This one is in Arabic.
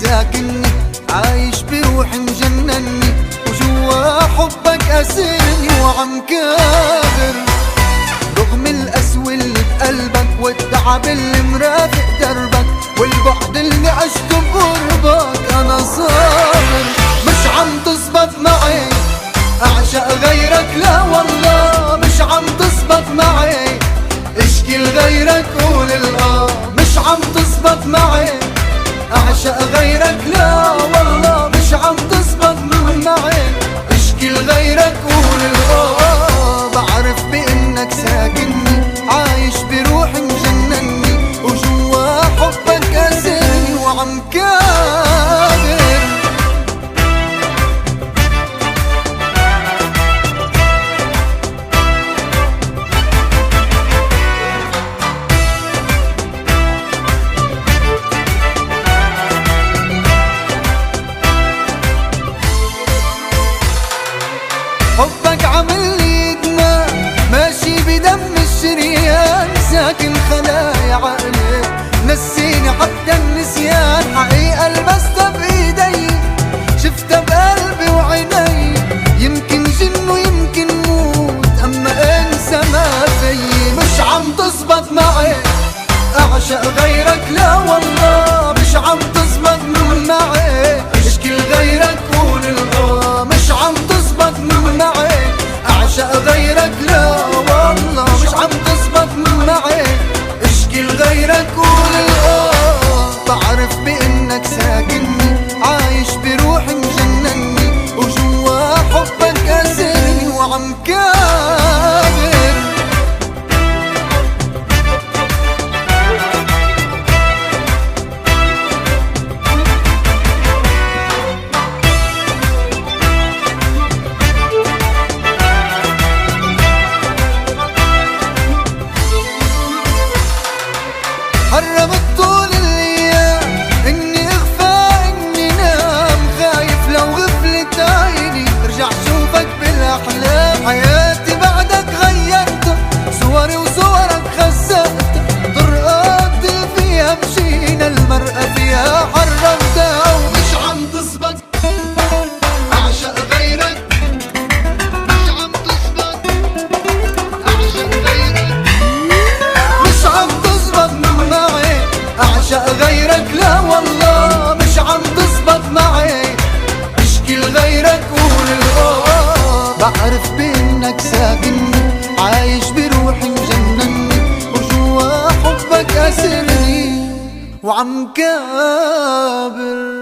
ساكنني، عايش بروحي مجنني، وجوا حبك أسرني وعم كابر. رغم القسوة اللي بقلبك والتعب اللي مرافق دربك والبعد اللي عشته بقربك، أنا صابر مش عم تزبط معي أعشق غيرك، لا والله مش عم تزبط معي اشكي لغيرك قول مش عم تزبط معي أعشق غيرك، لا والله مش عم تزبط معي اشكي لغيرك قول بعرف بإنك ساكنني، عايش بروحي مجنني، وجوا حبك أسرني وعم كابر. حبك عامل لي دماء ماشي بدم الشريان، ساكن خلايا عقلي نسيني حتى النسيان، حقيقة لمستها بإيدي شفتها بقلبي وعيني، يمكن جن ويمكن موت أما انسى ما فيي. مش عم تزبط معي أعشق غيرك، لا والله مش عم تزبط معي اشكي لغيرك قول مش عم تزبط معي أعشق غيرك، لا والله مش عم تزبط معي اشكي لغيرك قول بعرف بإنك ساكنني، عايش بروحي مجنني، وجوا حبك أسرني وعم كابر. حرمت طول الايام اني اغفى اني نام، خايف لو غفلت عيني ارجع شوفك بالاحلام، حياتي بعدك غيرتها صوري وصورك خسرتها، طرقات فيها مشينا المرأة فيها حرمتها، ومش عم تزبط اعشق غيرك، مش عم تزبط اعشق غيرك، مش عم تزبط معي أعشق غيرك، لا والله مش عم تزبط معي اشكي لغيرك قول بعرف بإنك ساكنني، عايش بروحي مجنني، وجوا حبك أسرني وعم كابر.